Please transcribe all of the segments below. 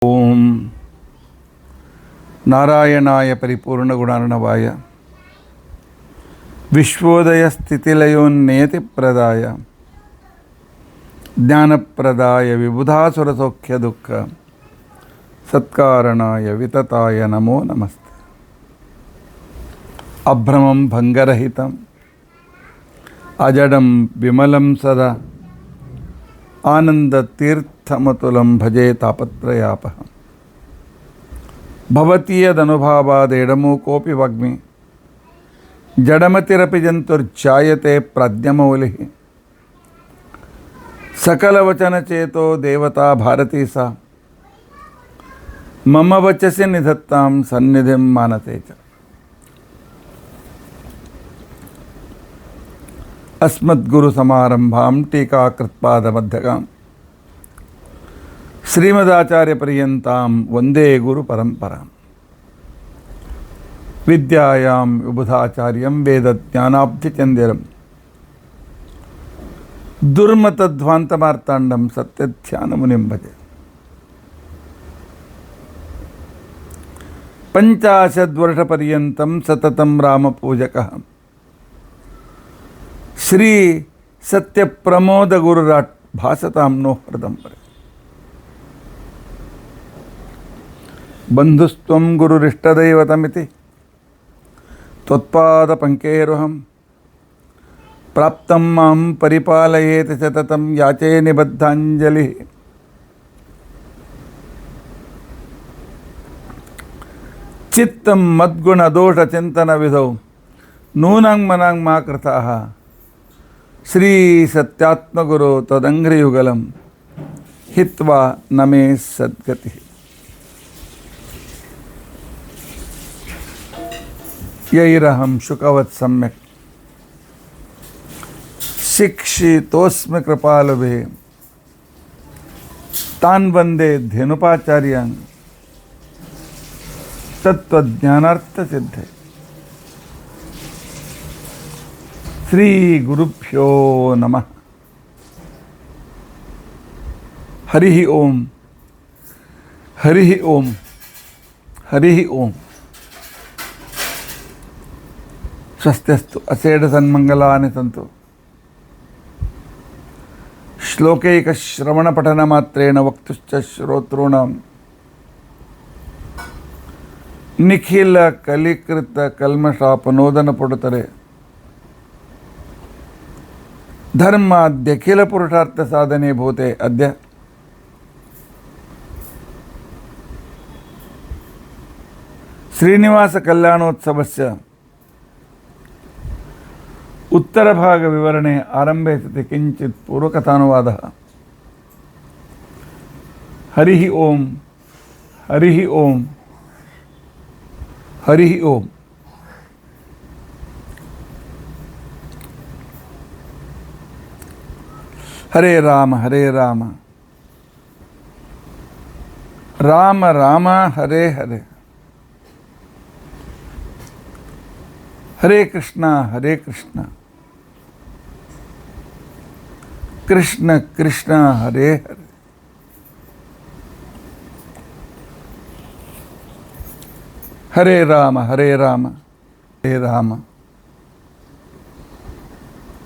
ओम नारायणाय परिपूर्णगुणार्णवाय विश्वोदय स्थितिलयोन्नियतिप्रदाय ज्ञानप्रदाय विबुधासुरसौख्य दुःख सत्कारणाय वितताय नमो नमस्ते। अभ्रमं भंगरहितं अजडं विमलं सदा आनंदतीर्थमतुलं भजे तापत्रयापहं। भवतीयदनुभावादेडमूकोऽपि वाग्मी जडमतिरपि जन्तुर्जायते प्राज्ञमौलिः। सकलवचनचेतो देवता भारती सा मम वचसि निधत्तां सन्निधिं मानते च। अस्मद्गुरुसमारम्भां टीकाकृत्पादमध्यगां श्रीमदाचार्यपर्यन्तां वन्दे गुरुपरम्परां। विद्यायां विबुधाचार्यं वेदज्ञानाब्धिचन्द्रं दुर्मतध्वान्तमार्ताण्डं सत्यध्यानमुनिं भजे। 50 वर्षपर्यन्तं सततं रामपूजकः श्री सत्य प्रमोद गुरुराट भासतां नो हृदंबरे। बंधुस्त्वं गुरुरिष्टदैवतमिति त्वत्पाद पंकेरुहं प्राप्तं मां परिपालयेत् सततं याचे निबद्धाञ्जलिः। चित्तं मद्गुण दोष चिंतन विधौ नूनं मनां मा कृताः श्री सत्यात्मगुरो तदंघ्रियुगलं हित्वा नमे सद्गति। यैरहं शुकवत् सम्यक् शिक्षितोऽस्मि कृपालुभिः तान् वन्दे धेनुपाचार्यान् तत्त्वज्ञानार्थसिद्धये। श्री गुरुभ्यो नमः। हरि ओम हरि ओम हरि ओम। स्वस्त्यस्तु असेड सन्मंगलानि सन्तु। श्लोकैकश्रवणपठनमात्रेण वक्तुश्च श्रोतॄणां निखिल कलिकृत कल्मषापनोदनपुटतरे धर्माद्यखिल पुरुषार्थ साधने भूते अद्य श्रीनिवास कल्याणोत्सवस्य उत्तरभाग विवरणे आरंभे सति किंचित पूर्वकथानुवादः। हरि ओम हरि ओम हरि ओम। हरे राम राम राम हरे हरे। हरे कृष्णा कृष्ण कृष्ण हरे हरे। हरे राम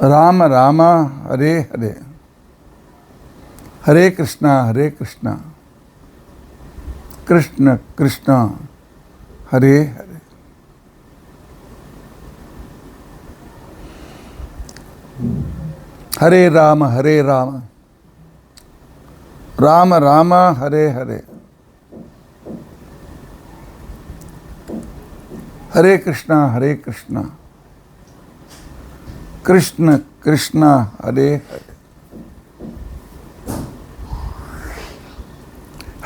राम राम हरे हरे। हरे कृष्णा कृष्ण कृष्ण हरे हरे। हरे राम राम राम हरे हरे। हरे कृष्णा कृष्ण कृष्ण हरे हरे।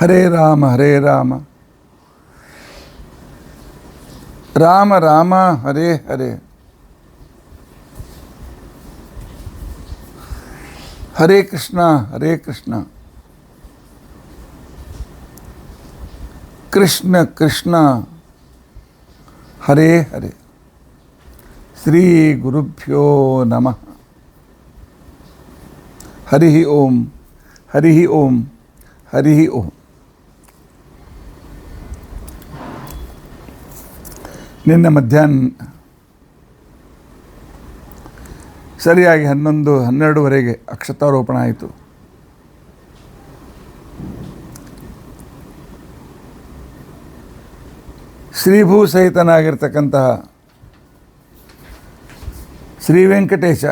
हरे राम राम राम हरे हरे। हरे कृष्णा कृष्ण कृष्ण हरे हरे। श्री गुरुभ्यो नमः। हरि ओम हरि ओम हरि ओम। ನಿನ್ನೆ ಮಧ್ಯಾಹ್ನ ಸರಿಯಾಗಿ 11-12ವರೆಗೆ ಅಕ್ಷತಾರೋಪಣ ಆಯಿತು. ಶ್ರೀಭೂ ಸಹಿತನಾಗಿರ್ತಕ್ಕಂತಹ ಶ್ರೀ ವೆಂಕಟೇಶ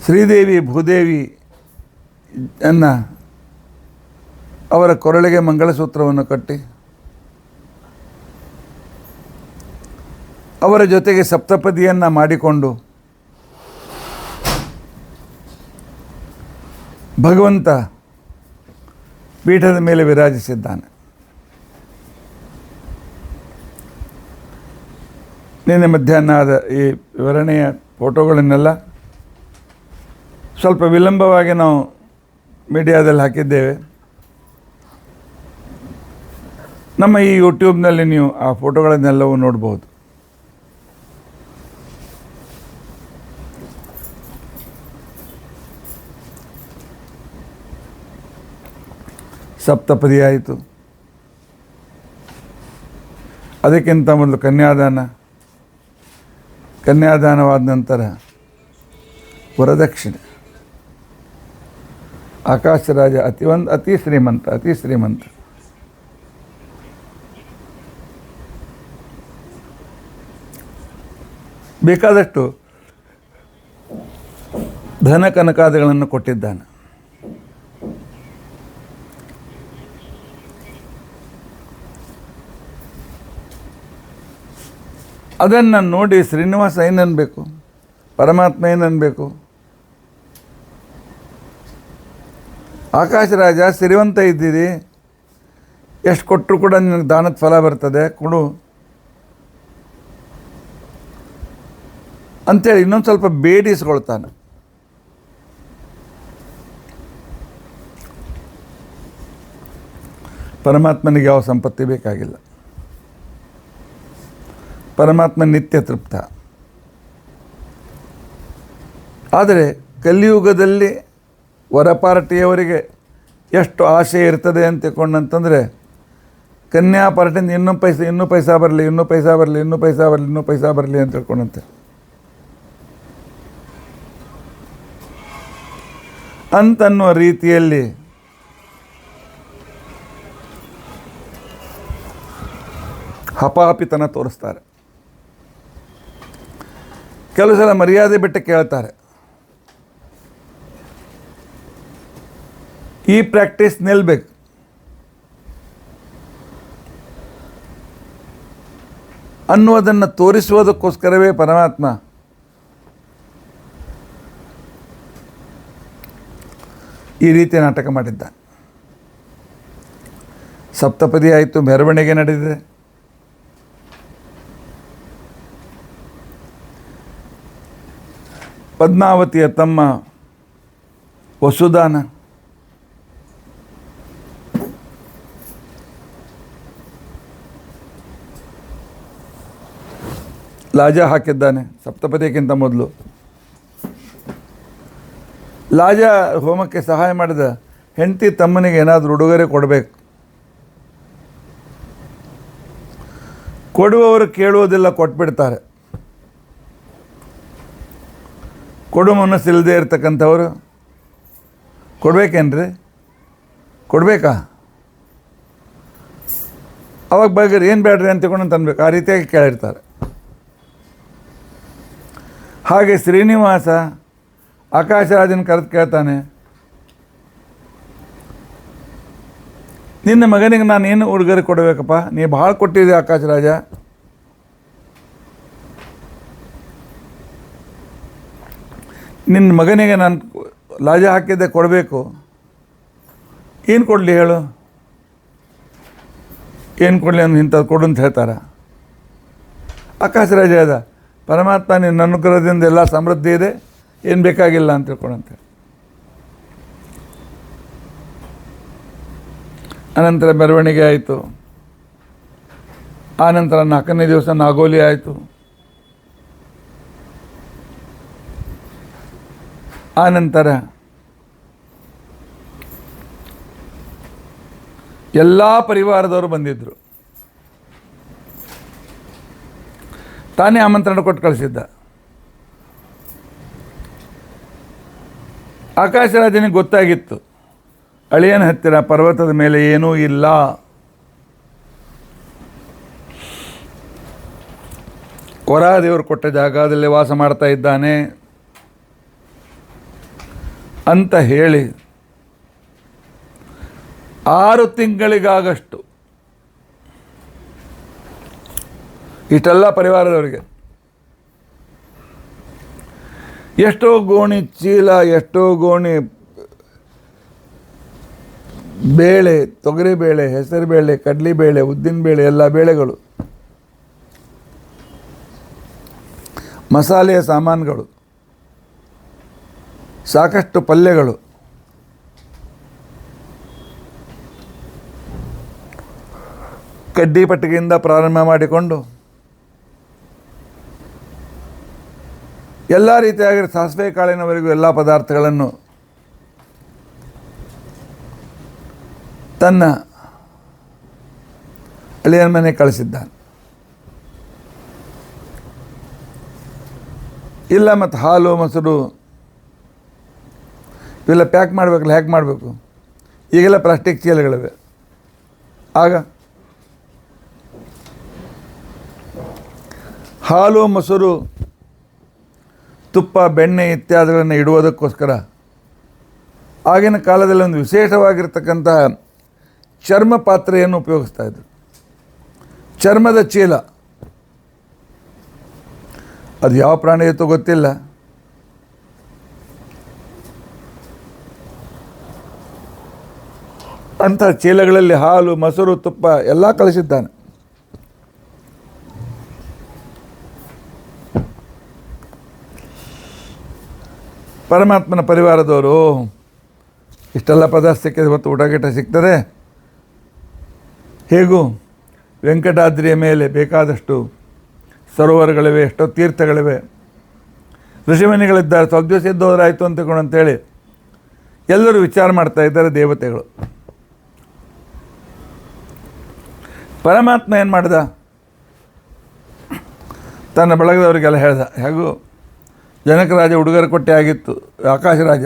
ಶ್ರೀದೇವಿ ಭೂದೇವಿ ಅವರ ಕೊರಳಿಗೆ ಮಂಗಳಸೂತ್ರವನ್ನು ಕಟ್ಟಿ ಅವರ ಜೊತೆಗೆ ಸಪ್ತಪದಿಯನ್ನು ಮಾಡಿಕೊಂಡು ಭಗವಂತ ಪೀಠದ ಮೇಲೆ ವಿರಾಜಿಸಿದ್ದಾನೆ. ನಿನ್ನೆ ಮಧ್ಯಾಹ್ನ ಆದ ಈ ವಿವರಣೆಯ ಫೋಟೋಗಳನ್ನೆಲ್ಲ ಸ್ವಲ್ಪ ವಿಳಂಬವಾಗಿ ನಾವು ಮೀಡಿಯಾದಲ್ಲಿ ಹಾಕಿದ್ದೇವೆ. ನಮ್ಮ ಈ ಯೂಟ್ಯೂಬ್ನಲ್ಲಿ ನೀವು ಆ ಫೋಟೋಗಳನ್ನೆಲ್ಲವೂ ನೋಡ್ಬೋದು. ಸಪ್ತಪದಿ ಆಯಿತು. ಅದಕ್ಕಿಂತ ಮೊದಲು ಕನ್ಯಾದಾನವಾದ ನಂತರ ವರದಕ್ಷಿಣೆ. ಆಕಾಶರಾಜ ಅತಿ ಶ್ರೀಮಂತ. ಬೇಕಾದಷ್ಟು ಧನ ಕನಕಾದಿಗಳನ್ನು ಕೊಟ್ಟಿದ್ದಾನೆ. ಅದನ್ನು ನೋಡಿ ಶ್ರೀನಿವಾಸ ಏನನ್ನಬೇಕು, ಪರಮಾತ್ಮ ಏನನ್ನಬೇಕು, ಆಕಾಶರಾಜ ಸಿರಿವಂತ ಇದ್ದೀರಿ, ಎಷ್ಟು ಕೊಟ್ಟರು ಕೂಡ ನಿನಗೆ ದಾನದ ಫಲ ಬರ್ತದೆ, ಕೊಡು ಅಂಥೇಳಿ ಇನ್ನೊಂದು ಸ್ವಲ್ಪ ಬೇಡಿಸ್ಕೊಳ್ತಾನೆ. ಪರಮಾತ್ಮನಿಗೆ ಯಾವ ಸಂಪತ್ತಿ ಬೇಕಾಗಿಲ್ಲ. ಪರಮಾತ್ಮ ನಿತ್ಯ ತೃಪ್ತ. ಆದರೆ ಕಲಿಯುಗದಲ್ಲಿ ವರಪಾರ್ಟಿಯವರಿಗೆ ಎಷ್ಟು ಆಸೆ ಇರ್ತದೆ ಅಂತ ತಿಳ್ಕೊಂಡಂತಂದರೆ, ಕನ್ಯಾ ಪಾರ್ಟಿಯಿಂದ ಇನ್ನೂ ಪೈಸಾ ಬರಲಿ ಅಂತ ತಿಳ್ಕೊಂಡಂತೆ. ಅಂತನ್ನುವ ರೀತಿಯಲ್ಲಿ ಹಪಾಪಿತನ ತೋರಿಸ್ತಾರೆ. ಕೆಲವು ಸಲ ಮರ್ಯಾದೆ ಬಿಟ್ಟು ಕೇಳ್ತಾರೆ. ಈ ಪ್ರಾಕ್ಟೀಸ್ ನಿಲ್ಲಬೇಕು. ಅನ್ನುವುದನ್ನು ತೋರಿಸುವುದಕ್ಕೋಸ್ಕರವೇ ಪರಮಾತ್ಮ ಈ ರೀತಿ ನಾಟಕ ಮಾಡಿದ್ದಾನೆ. ಸಪ್ತಪದಿ ಆಯಿತು, ಮೆರವಣಿಗೆ ನಡೆದಿದೆ. ಪದ್ಮಾವತಿಯ ತಮ್ಮ ವಸುದಾನ, ಲಾಜ ಹಾಕಿದ್ದಾನೆ ಸಪ್ತಪದಿಯಕ್ಕಿಂತ ಮೊದಲು. ಲಾಜ ಹೋಮಕ್ಕೆ ಸಹಾಯ ಮಾಡಿದ ಹೆಂಡತಿ ತಮ್ಮನಿಗೆ ಏನಾದರೂ ಉಡುಗೊರೆ ಕೊಡಬೇಕು. ಕೊಡುವವರು ಕೇಳುವುದಿಲ್ಲ, ಕೊಟ್ಬಿಡ್ತಾರೆ. ಕೊಡು ಮನಸ್ಸಿಲ್ಲದೆ ಇರ್ತಕ್ಕಂಥವರು ಕೊಡ್ಬೇಕೇನ್ರಿ, ಕೊಡಬೇಕಾ, ಅವಾಗ ಬಗ್ಗರು ಏನು ಬೇಡ್ರಿ ಅಂತ ತಿಳ್ಕೊಂಡು ಅನ್ಬೇಕು. ಆ ರೀತಿಯಾಗಿ ಕೇಳಿರ್ತಾರೆ. ಹಾಗೆ ಶ್ರೀನಿವಾಸ ಆಕಾಶರಾಜನ ಕರೆದು ಕೇಳ್ತಾನೆ, ನಿನ್ನ ಮಗನಿಗೆ ನಾನು ಏನು ಉಡುಗೊರೆ ಕೊಡಬೇಕಪ್ಪ, ನೀ ಭಾಳ ಕೊಟ್ಟಿದ್ದೆ ಆಕಾಶರಾಜ, ನಿನ್ನ ಮಗನಿಗೆ ನಾನು ಲಾಜ ಹಾಕಿದ್ದೆ ಕೊಡಬೇಕು, ಏನು ಕೊಡಲಿ ಹೇಳು, ಏನು ಕೊಡಲಿ ಅಂದು ಇಂಥದ್ದು ಕೊಡು ಅಂತ ಹೇಳ್ತಾರೆ. ಆಕಾಶರಾಜ ಅದ, ಪರಮಾತ್ಮ ನಿನ್ನ ಅನುಗ್ರಹದಿಂದ ಎಲ್ಲ ಸಮೃದ್ಧಿ ಇದೆ, ಏನು ಬೇಕಾಗಿಲ್ಲ ಅಂತ ತಿಳ್ಕೊಂಡಂತೆ. ಅನಂತರ ಮೆರವಣಿಗೆ ಆಯಿತು. ಆನಂತರ 4ನೇ ದಿವಸ ನಾಗೋಲಿ ಆಯಿತು. ಆನಂತರ ಎಲ್ಲ ಪರಿವಾರದವರು ಬಂದಿದ್ದರು. ತಾನೇ ಆಮಂತ್ರಣ ಕೊಟ್ಟು ಕಳಿಸಿದ್ದ. ಆಕಾಶರಾಜನಿಗೆ ಗೊತ್ತಾಗಿತ್ತು, ಅಳಿಯನ ಹತ್ತಿರ ಪರ್ವತದ ಮೇಲೆ ಏನೂ ಇಲ್ಲ. ವರಾದೇವರು ಕೊಟ್ಟ ಜಾಗದಲ್ಲಿ ವಾಸ ಮಾಡ್ತಾ ಇದ್ದಾನೆ ಅಂತ ಹೇಳಿ 6 ತಿಂಗಳಿಗಾಗಷ್ಟು ಇಷ್ಟೆಲ್ಲ ಪರಿವಾರದವರಿಗೆ ಎಷ್ಟೋ ಗೋಣಿ ಚೀಲ, ಎಷ್ಟೋ ಗೋಣಿ ಬೇಳೆ, ತೊಗರಿಬೇಳೆ, ಹೆಸರುಬೇಳೆ, ಕಡಲೆಬೇಳೆ, ಉದ್ದಿನಬೇಳೆ, ಎಲ್ಲ ಬೇಳೆಗಳು, ಮಸಾಲೆಯ ಸಾಮಾನುಗಳು, ಸಾಕಷ್ಟು ಪಲ್ಯಗಳು, ಕಡ್ಡಿ ಪಟ್ಟಿಗೆಯಿಂದ ಪ್ರಾರಂಭ ಮಾಡಿಕೊಂಡು ಎಲ್ಲ ರೀತಿಯಾಗಿ ಸಾಸಿವೆ ಕಾಳಿನವರೆಗೂ ಎಲ್ಲ ಪದಾರ್ಥಗಳನ್ನು ತನ್ನ ಅಳಿಯನ ಮನೆ ಕಳಿಸಿದ್ದಾನೆ. ಇಲ್ಲ ಮತ್ತು ಹಾಲು ಮೊಸರು ಇವೆಲ್ಲ ಪ್ಯಾಕ್ ಮಾಡಬೇಕಲ್ಲ, ಹೇಗೆ ಮಾಡಬೇಕು? ಈಗೆಲ್ಲ ಪ್ಲಾಸ್ಟಿಕ್ ಚೀಲಗಳಿವೆ. ಆಗ ಹಾಲು ಮೊಸರು ತುಪ್ಪ ಬೆಣ್ಣೆ ಇತ್ಯಾದಿಗಳನ್ನು ಇಡುವುದಕ್ಕೋಸ್ಕರ ಆಗಿನ ಕಾಲದಲ್ಲಿ ಒಂದು ವಿಶೇಷವಾಗಿರ್ತಕ್ಕಂಥ ಚರ್ಮ ಪಾತ್ರೆಯನ್ನು ಉಪಯೋಗಿಸ್ತಾಯಿದ್ರು. ಚರ್ಮದ ಚೀಲ, ಅದು ಯಾವ ಪ್ರಾಣಿ ಇತ್ತು ಗೊತ್ತಿಲ್ಲ. ಅಂಥ ಚೀಲಗಳಲ್ಲಿ ಹಾಲು ಮೊಸರು ತುಪ್ಪ ಎಲ್ಲ ಕಳಿಸಿದ್ದಾನೆ. ಪರಮಾತ್ಮನ ಪರಿವಾರದವರು ಇಷ್ಟೆಲ್ಲ ಪದಾರ್ಥ ಸಿಕ್ಕಿದೆ, ಮತ್ತು ಊಟ ಗೀಟ ಸಿಗ್ತದೆ. ಹೇಗೂ ವೆಂಕಟಾದ್ರಿಯ ಮೇಲೆ ಬೇಕಾದಷ್ಟು ಸರೋವರಗಳಿವೆ, ಎಷ್ಟೋ ತೀರ್ಥಗಳಿವೆ, ಋಷಿಮುನಿಗಳಿದ್ದಾರೆ. ಸ್ವಲ್ಪ ದಿವಸ ಇದ್ದೋದ್ರಾಯಿತು ಅಂತೇಳಿ ಎಲ್ಲರೂ ವಿಚಾರ ಮಾಡ್ತಾ ಇದ್ದಾರೆ ದೇವತೆಗಳು. ಪರಮಾತ್ಮ ಏನು ಮಾಡ್ದ? ತನ್ನ ಬಳಗದವರಿಗೆಲ್ಲ ಹೇಳ್ದ. ಹೇಗೂ ಜನಕರಾಜ ಉಡುಗೊರೆ ಕೊಟ್ಟೆ ಆಗಿತ್ತು, ಆಕಾಶರಾಜ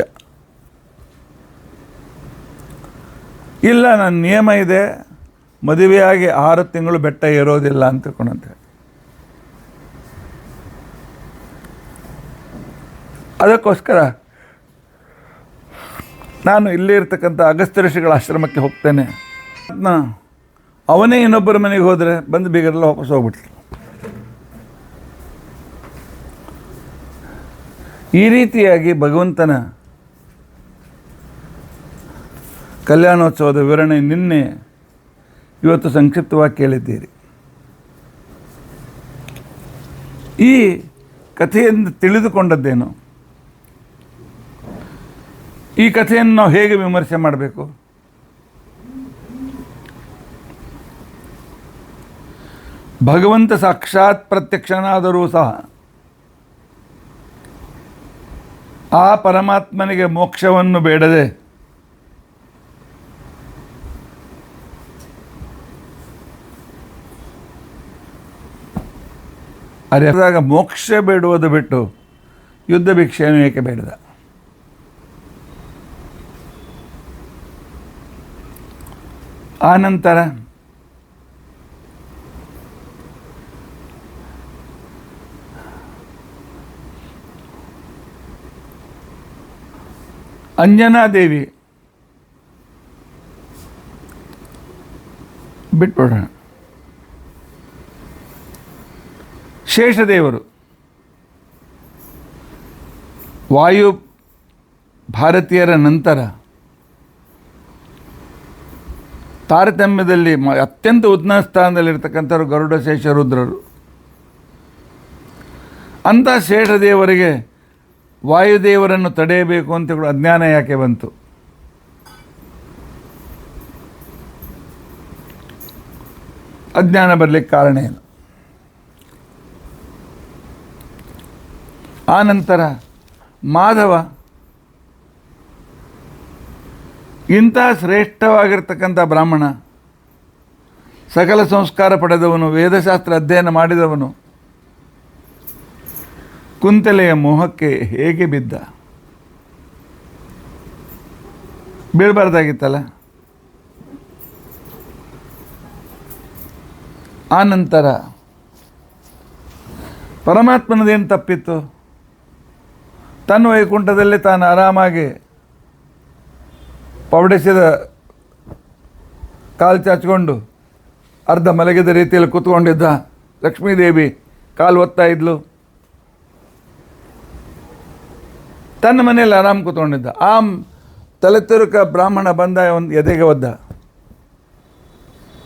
ಇಲ್ಲ, ನನ್ನ ನಿಯಮ ಇದೆ, ಮದುವೆಯಾಗಿ 6 ತಿಂಗಳು ಬೆಟ್ಟ ಏರೋದಿಲ್ಲ ಅಂತ ತಿಳ್ಕೊಂಡಂತೆ. ಅದಕ್ಕೋಸ್ಕರ ನಾನು ಇಲ್ಲೇ ಇರ್ತಕ್ಕಂಥ ಅಗಸ್ತ್ಯ ಋಷಿಗಳ ಆಶ್ರಮಕ್ಕೆ ಹೋಗ್ತೇನೆ. ಅವನೇ ಇನ್ನೊಬ್ಬರ ಮನೆಗೆ ಹೋದರೆ ಬಂದು ಬೀಗರೆಲ್ಲ ವಾಪಸ್ ಹೋಗ್ಬಿಟ್ರು. ಈ ರೀತಿಯಾಗಿ ಭಗವಂತನ ಕಲ್ಯಾಣೋತ್ಸವದ ವಿವರಣೆ ನಿನ್ನೆ ಇವತ್ತು ಸಂಕ್ಷಿಪ್ತವಾಗಿ ಕೇಳಿದ್ದೀರಿ. ಈ ಕಥೆಯಿಂದ ತಿಳಿದುಕೊಂಡದ್ದೇನು? ಈ ಕಥೆಯನ್ನು ನಾವು ಹೇಗೆ ವಿಮರ್ಶೆ ಮಾಡಬೇಕು? ಭಗವಂತ ಸಾಕ್ಷಾತ್ ಪ್ರತ್ಯಕ್ಷನಾದರೂ ಸಹ ಆ ಪರಮಾತ್ಮನಿಗೆ ಮೋಕ್ಷವನ್ನು ಬೇಡದೆ ಅದಾಗ ಮೋಕ್ಷ ಬೇಡುವುದು ಬಿಟ್ಟು ಯುದ್ಧ ಭಿಕ್ಷೆಯನ್ನು ಏಕೆ ಬೇಡದ? ಆನಂತರ ಅಂಜನಾದೇವಿ ಬಿಟ್ಬಿಡೋಣ. ಶೇಷದೇವರು ವಾಯು ಭಾರತೀಯರ ನಂತರ ತಾರತಮ್ಯದಲ್ಲಿ ಅತ್ಯಂತ ಉನ್ನತ ಸ್ಥಾನದಲ್ಲಿರ್ತಕ್ಕಂಥವ್ರು ಗರುಡ ಶೇಷರುದ್ರರು. ಅಂಥ ಶೇಷದೇವರಿಗೆ ವಾಯುದೇವರನ್ನು ತಡೆಯಬೇಕು ಅಂತ ಅಜ್ಞಾನ ಯಾಕೆ ಬಂತು? ಅಜ್ಞಾನ ಬರಲಿಕ್ಕೆ ಕಾರಣ ಏನು? ಆನಂತರ ಮಾಧವ ಇಂಥ ಶ್ರೇಷ್ಠವಾಗಿರ್ತಕ್ಕಂಥ ಬ್ರಾಹ್ಮಣ ಸಕಲ ಸಂಸ್ಕಾರ ಪಡೆದವನು, ವೇದಶಾಸ್ತ್ರ ಅಧ್ಯಯನ ಮಾಡಿದವನು ಕುಂತಲೆಯ ಮೋಹಕ್ಕೆ ಹೇಗೆ ಬಿದ್ದ? ಬೀಳಬಾರ್ದಾಗಿತ್ತಲ್ಲ. ಆ ನಂತರ ಪರಮಾತ್ಮನದೇನು ತಪ್ಪಿತ್ತು? ತನ್ನ ವೈಕುಂಠದಲ್ಲಿ ತಾನು ಆರಾಮಾಗಿ ಪವಡಿಸಿದ ಕಾಲು ಚಾಚಿಕೊಂಡು ಅರ್ಧ ಮಲಗಿದ ರೀತಿಯಲ್ಲಿ ಕೂತ್ಕೊಂಡಿದ್ದ. ಲಕ್ಷ್ಮೀದೇವಿ ಕಾಲು ಒತ್ತಾ ಇದ್ಲು. ತನ್ನ ಮನೆಯಲ್ಲಿ ಆರಾಮ್ ಕೂತ್ಕೊಂಡಿದ್ದ. ಆ ತಲೆತಿರುಕ ಬ್ರಾಹ್ಮಣ ಬಂದ, ಒಂದು ಎದೆಗೆ ಒದ್ದ.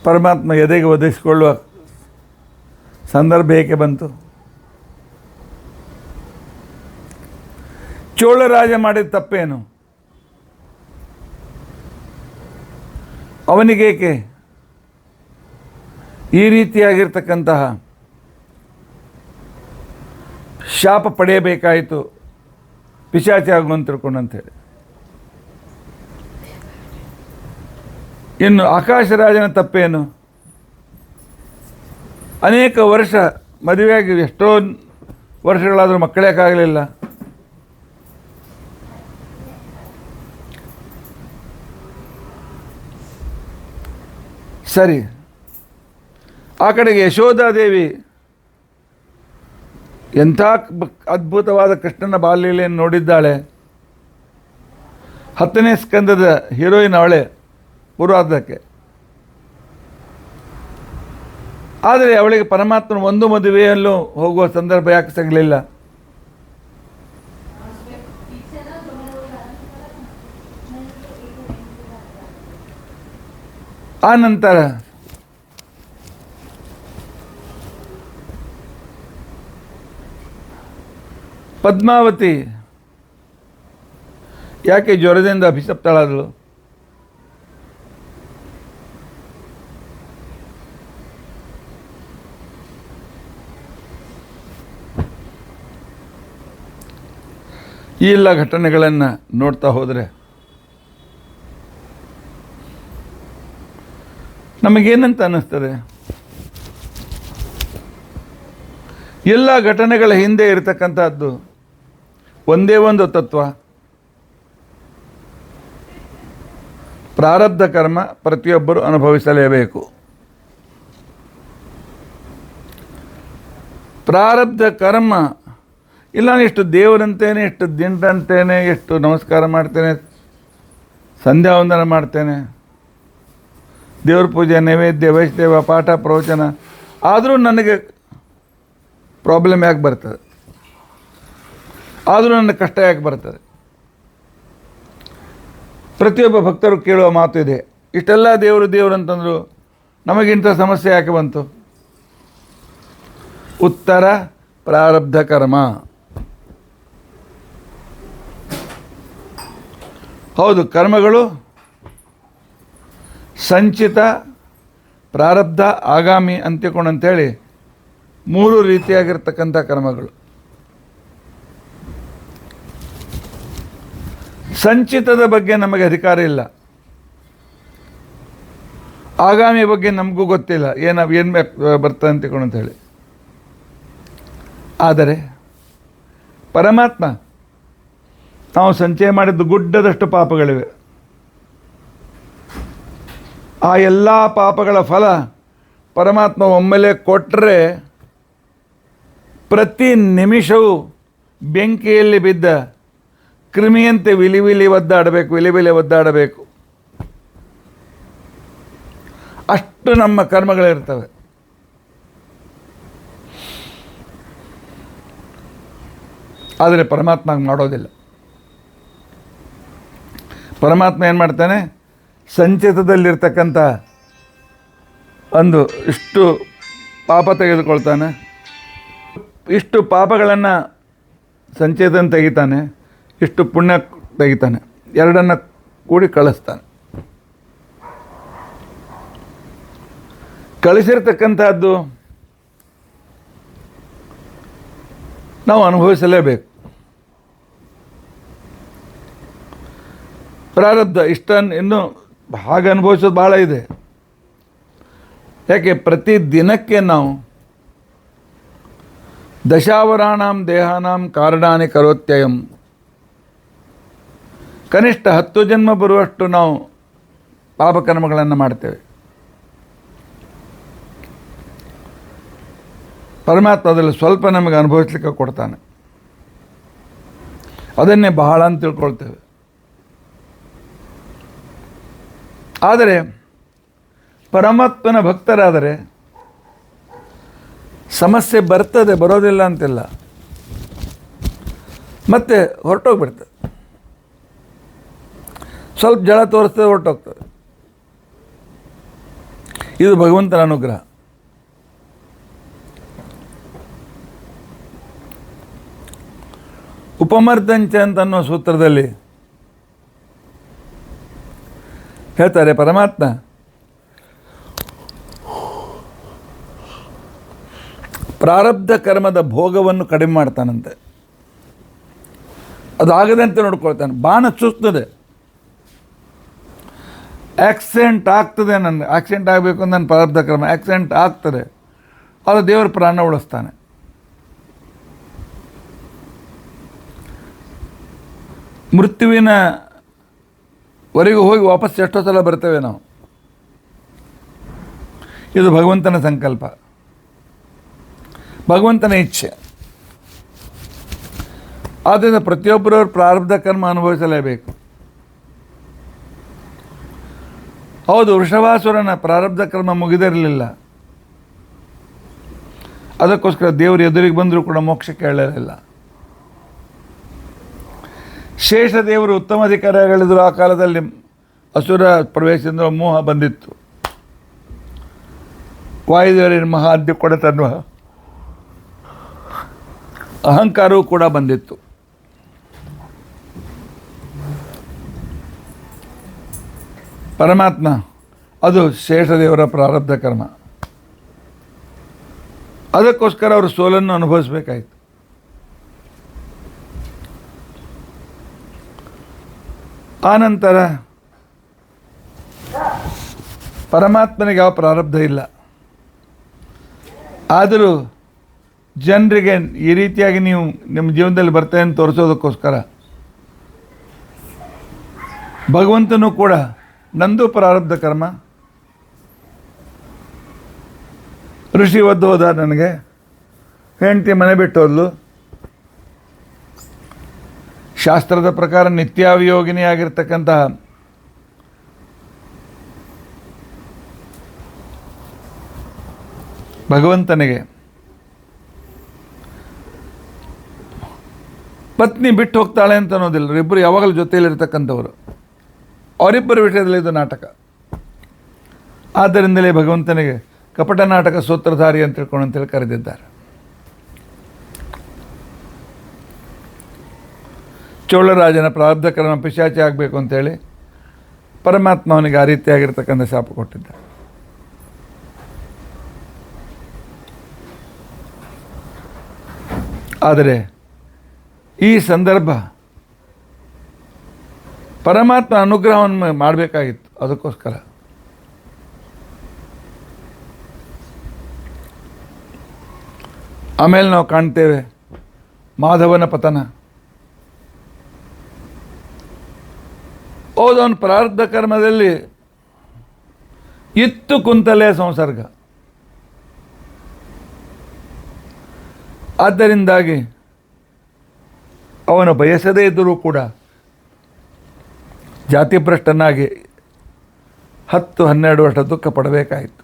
ಪರಮಾತ್ಮ ಎದೆಗೆ ಒದಗಿಸಿಕೊಳ್ಳುವ ಸಂದರ್ಭ ಏಕೆ ಬಂತು? ಚೋಳರಾಜ ಮಾಡಿದ ತಪ್ಪೇನು? ಅವನಿಗೇಕೆ ಈ ರೀತಿಯಾಗಿರ್ತಕ್ಕಂತಹ ಶಾಪ ಪಡೆಯಬೇಕಾಯಿತು, ಪಿಶಾಚಿ ಆಗುವಂತ ತಿಳ್ಕೊಂಡಂತೇಳಿ? ಇನ್ನು ಆಕಾಶರಾಜನ ತಪ್ಪೇನು? ಅನೇಕ ವರ್ಷ ಮದುವೆಯಾಗಿ ಎಷ್ಟೋ ವರ್ಷಗಳಾದರೂ ಮಕ್ಕಳೇಕಾಗಲಿಲ್ಲ. ಸರಿ, ಆ ಕಡೆಗೆ ಯಶೋಧಾದೇವಿ ಎಂಥ ಅದ್ಭುತವಾದ ಕೃಷ್ಣನ ಬಾಲ್ಯಲೆಯನ್ನು ನೋಡಿದ್ದಾಳೆ. 10ನೇ ಸ್ಕಂದದ ಹೀರೋಯಿನ್ ಅವಳೆ ಪೂರ್ವಾರ್ಧಕ್ಕೆ. ಆದರೆ ಅವಳಿಗೆ ಪರಮಾತ್ಮನ ಒಂದು ಮದುವೆಯಲ್ಲೂ ಹೋಗುವ ಸಂದರ್ಭ ಯಾಕೆ ಸಿಗಲಿಲ್ಲ? ಆ ನಂತರ ಪದ್ಮಾವತಿ ಯಾಕೆ ಜ್ವರದಿಂದ ಅಭಿಶಪ್ತಳಾದಳು? ಈ ಎಲ್ಲ ಘಟನೆಗಳನ್ನು ನೋಡ್ತಾ ಹೋದರೆ ನಮಗೇನಂತ ಅನ್ನಿಸ್ತದೆ? ಎಲ್ಲ ಘಟನೆಗಳ ಹಿಂದೆ ಇರತಕ್ಕಂಥದ್ದು ಒಂದೇ ಒಂದು ತತ್ವ. ಪ್ರಾರಬ್ಧ ಕರ್ಮ ಪ್ರತಿಯೊಬ್ಬರು ಅನುಭವಿಸಲೇಬೇಕು. ಪ್ರಾರಬ್ಧ ಕರ್ಮ ಇಲ್ಲ, ಎಷ್ಟು ದೇವರಂತೇನೆ, ಎಷ್ಟು ದಿಂಡಂತೇನೆ, ಎಷ್ಟು ನಮಸ್ಕಾರ ಮಾಡ್ತೇನೆ, ಸಂಧ್ಯಾ ವಂದನ ಮಾಡ್ತೇನೆ, ದೇವ್ರ ಪೂಜೆ, ನೈವೇದ್ಯ, ವೈಷ್ಣವ, ಪಾಠ, ಪ್ರವಚನ, ಆದರೂ ನನಗೆ ಪ್ರಾಬ್ಲಮ್ ಯಾಕೆ ಬರ್ತದೆ? ಆದರೂ ನನ್ನ ಕಷ್ಟ ಯಾಕೆ ಬರ್ತದೆ? ಪ್ರತಿಯೊಬ್ಬ ಭಕ್ತರು ಕೇಳುವ ಮಾತು ಇದೆ, ಇಷ್ಟೆಲ್ಲ ದೇವರು ದೇವರು ಅಂತಂದರು, ನಮಗಿಂಥ ಸಮಸ್ಯೆ ಯಾಕೆ ಬಂತು? ಉತ್ತರ ಪ್ರಾರಬ್ಧ ಕರ್ಮ. ಹೌದು, ಕರ್ಮಗಳು ಸಂಚಿತ, ಪ್ರಾರಬ್ಧ, ಆಗಾಮಿ, ಅಂತ್ಯಕೋಣ ಅಂತೇಳಿ 3 ರೀತಿಯಾಗಿರ್ತಕ್ಕಂಥ ಕರ್ಮಗಳು. ಸಂಚಿತದ ಬಗ್ಗೆ ನಮಗೆ ಅಧಿಕಾರ ಇಲ್ಲ, ಆಗಾಮಿ ಬಗ್ಗೆ ನಮಗೂ ಗೊತ್ತಿಲ್ಲ, ಏನು ಬರ್ತದೆ ಅಂತ್ಯಕೋಣ ಅಂತೇಳಿ. ಆದರೆ ಪರಮಾತ್ಮ ನಾವು ಸಂಚಯ ಮಾಡಿದ್ದು ಗುಡ್ಡದಷ್ಟು ಪಾಪಗಳಿವೆ. ಆ ಎಲ್ಲ ಪಾಪಗಳ ಫಲ ಪರಮಾತ್ಮ ಒಮ್ಮೆಲೆ ಕೊಟ್ಟರೆ ಪ್ರತಿ ನಿಮಿಷವೂ ಬೆಂಕಿಯಲ್ಲಿ ಬಿದ್ದ ಕ್ರಿಮಿಯಂತೆ ವಿಲಿ ಒದ್ದಾಡಬೇಕು. ಅಷ್ಟು ನಮ್ಮ ಕರ್ಮಗಳಿರ್ತವೆ. ಆದರೆ ಪರಮಾತ್ಮ ಮಾಡೋದಿಲ್ಲ. ಪರಮಾತ್ಮ ಏನು ಮಾಡ್ತಾನೆ? ಸಂಚಿತದಲ್ಲಿರ್ತಕ್ಕಂಥ ಒಂದು ಇಷ್ಟು ಪಾಪ ತೆಗೆದುಕೊಳ್ತಾನೆ, ಇಷ್ಟು ಪಾಪಗಳನ್ನು ಸಂಚಿತನ ತೆಗಿತಾನೆ, ಇಷ್ಟು ಪುಣ್ಯ ತೆಗಿತಾನೆ, ಎರಡನ್ನು ಕೂಡಿ ಕಳಿಸ್ತಾನೆ. ಕಳಿಸಿರ್ತಕ್ಕಂಥದ್ದು ನಾವು ಅನುಭವಿಸಲೇಬೇಕು. ಪ್ರಾರಬ್ಧ ಇಷ್ಟ ಇನ್ನೂ ಹಾಗೆ ಅನುಭವಿಸೋದು ಭಾಳ ಇದೆ. ಯಾಕೆ ಪ್ರತಿ ದಿನಕ್ಕೆ ನಾವು ದಶಾವರಾಣಾಂ ದೇಹಾನಾಂ ಕಾರಣಾನಿ ಕರೋತ್ಯಯಂ, ಕನಿಷ್ಠ 10 ಜನ್ಮ ಬರುವಷ್ಟು ನಾವು ಪಾಪಕರ್ಮಗಳನ್ನು ಮಾಡ್ತೇವೆ. ಪರಮಾತ್ಮ ಅದರಲ್ಲಿ ಸ್ವಲ್ಪ ನಮಗೆ ಅನುಭವಿಸ್ಲಿಕ್ಕೆ ಕೊಡ್ತಾನೆ. ಅದನ್ನೇ ಬಹಳ ಅಂತ ತಿಳ್ಕೊಳ್ತೇವೆ. ಆದರೆ ಪರಮಾತ್ಮನ ಭಕ್ತರಾದರೆ ಸಮಸ್ಯೆ ಬರ್ತದೆ, ಬರೋದಿಲ್ಲ ಅಂತಿಲ್ಲ, ಮತ್ತೆ ಹೊರಟೋಗ್ಬಿಡ್ತದೆ. ಸ್ವಲ್ಪ ಜಳ ತೋರಿಸ್ತದೆ, ಹೊರಟೋಗ್ತದೆ. ಇದು ಭಗವಂತನ ಅನುಗ್ರಹ. ಉಪಮರ್ದಂಚ ಅಂತ ಅನ್ನೋ ಸೂತ್ರದಲ್ಲಿ ಹೇಳ್ತಾರೆ, ಪರಮಾತ್ಮ ಪ್ರಾರಬ್ಧ ಕರ್ಮದ ಭೋಗವನ್ನು ಕಡಿಮೆ ಮಾಡ್ತಾನಂತೆ. ಅದಾಗದಂತೆ ನೋಡ್ಕೊಳ್ತಾನೆ. ಬಾಣ ಚುಸ್ತದೆ, ಆಕ್ಸಿಡೆಂಟ್ ಆಗ್ತದೆ, ನನಗೆ ಆಕ್ಸಿಡೆಂಟ್ ಆಗಬೇಕು ಅಂತ ನನ್ನ ಪ್ರಾರಬ್ಧ ಕರ್ಮ ಆಕ್ಸಿಡೆಂಟ್ ಆಗ್ತದೆ, ಅದು ದೇವರ ಪ್ರಾಣ ಉಳಿಸ್ತಾನೆ. ಮೃತ್ಯುವಿನ ವರೆಗೂ ಹೋಗಿ ವಾಪಸ್ ಎಷ್ಟೋ ಸಲ ಬರ್ತೇವೆ ನಾವು. ಇದು ಭಗವಂತನ ಸಂಕಲ್ಪ, ಭಗವಂತನ ಇಚ್ಛೆ. ಆದ್ದರಿಂದ ಪ್ರತಿಯೊಬ್ಬರವ್ರ ಪ್ರಾರಬ್ಧ ಕರ್ಮ ಅನುಭವಿಸಲೇಬೇಕು. ಹೌದು, ವೃಷಭಾಸುರನ ಪ್ರಾರಬ್ಧ ಕರ್ಮ ಮುಗಿದಿರಲಿಲ್ಲ. ಅದಕ್ಕೋಸ್ಕರ ದೇವರು ಎದುರಿಗೆ ಬಂದರೂ ಕೂಡ ಮೋಕ್ಷ ಕೇಳಲಿಲ್ಲ. ಶೇಷ ದೇವರು ಉತ್ತಮ ಅಧಿಕಾರಿಗಳಿದ್ರು. ಆ ಕಾಲದಲ್ಲಿ ಅಸುರ ಪ್ರವೇಶದಿಂದ ಮೋಹ ಬಂದಿತ್ತು. ವಾಯುದೇವರಿನ ಮಹಾದ್ಯ ಕೊಡತನ್ನುವ ಅಹಂಕಾರವೂ ಕೂಡ ಬಂದಿತ್ತು. ಪರಮಾತ್ಮ ಅದು ಶೇಷದೇವರ ಪ್ರಾರಬ್ಧ ಕರ್ಮ. ಅದಕ್ಕೋಸ್ಕರ ಅವರು ಸೋಲನ್ನು ಅನುಭವಿಸಬೇಕಾಯಿತು. ಆನಂತರ ಪರಮಾತ್ಮನಿಗೆ ಯಾವ ಪ್ರಾರಬ್ಧ ಇಲ್ಲ. ಆದರೂ ಜನರಿಗೆ ಈ ರೀತಿಯಾಗಿ ನೀವು ನಿಮ್ಮ ಜೀವನದಲ್ಲಿ ಬರ್ತೇನೆ ಅಂತ ತೋರಿಸೋದಕ್ಕೋಸ್ಕರ ಭಗವಂತನೂ ಕೂಡ ನಂದು ಪ್ರಾರಬ್ಧ ಕರ್ಮ, ಋಷಿ ಒದ್ದು ಹೋದ, ನನಗೆ ಹೆಂಡತಿ ಮನೆ ಬಿಟ್ಟು ಹೋದ್ಲು, ಶಾಸ್ತ್ರದ ಪ್ರಕಾರ ನಿತ್ಯಾವಿಯೋಗಿನಿಯಾಗಿರ್ತಕ್ಕಂತಹ ಭಗವಂತನಿಗೆ ಪತ್ನಿ ಬಿಟ್ಟು ಹೋಗ್ತಾಳೆ ಅಂತ ಅನ್ನೋದಿಲ್ಲ. ಇಬ್ಬರು ಯಾವಾಗಲೂ ಜೊತೆಯಲ್ಲಿರ್ತಕ್ಕಂಥವ್ರು. ಅವರಿಬ್ಬರ ವಿಷಯದಲ್ಲಿ ಇದು ನಾಟಕ. ಆದ್ದರಿಂದಲೇ ಭಗವಂತನಿಗೆ ಕಪಟ ನಾಟಕ ಸೂತ್ರಧಾರಿ ಅಂತ ತಿಳ್ಕೊಂಡಂತೇಳಿ ಕರೆದಿದ್ದಾರೆ. ಚೋಳರಾಜನ ಪ್ರಾರಬ್ಧ ಕರ್ಮ ಪಿಶಾಚಿ ಆಗಬೇಕು ಅಂತೇಳಿ ಪರಮಾತ್ಮ ಅವನಿಗೆ ಆ ರೀತಿಯಾಗಿರ್ತಕ್ಕಂಥ ಶಾಪ ಕೊಟ್ಟಿದ್ದ. ಆದರೆ ಈ ಸಂದರ್ಭ ಪರಮಾತ್ಮ ಅನುಗ್ರಹವನ್ನು ಮಾಡಬೇಕಾಗಿತ್ತು. ಅದಕ್ಕೋಸ್ಕರ ಆಮೇಲೆ ನಾವು ಕಾಣ್ತೇವೆ ಮಾಧವನ ಪತನ. ಹೌದವನು ಪ್ರಾರಬ್ಧ ಕರ್ಮದಲ್ಲಿ ಇತ್ತು ಕುಂತಲೇ ಸಂಸರ್ಗ. ಆದ್ದರಿಂದಾಗಿ ಅವನು ಬಯಸದೇ ಇದ್ದರೂ ಕೂಡ ಜಾತಿಭ್ರಷ್ಟನಾಗಿ 10-12 ವರ್ಷ ದುಃಖ ಪಡಬೇಕಾಯಿತು.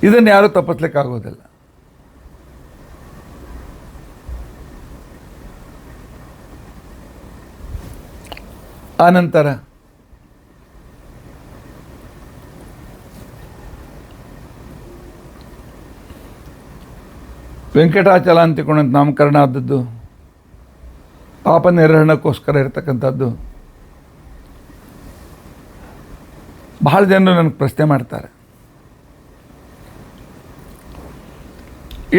ಇದನ್ನು ಯಾರೂ ತಪ್ಪಿಸ್ಲಿಕ್ಕಾಗೋದಿಲ್ಲ. ಆನಂತರ ವೆಂಕಟಾಚಲ ಅಂತಿಕೊಂಡು ನಾಮಕರಣ ಆದದ್ದು ಪಾಪ ನಿರ್ವಹಣಕ್ಕೋಸ್ಕರ ಇರತಕ್ಕಂಥದ್ದು. ಬಹಳ ಜನರು ನನಗೆ ಪ್ರಶ್ನೆ ಮಾಡ್ತಾರೆ,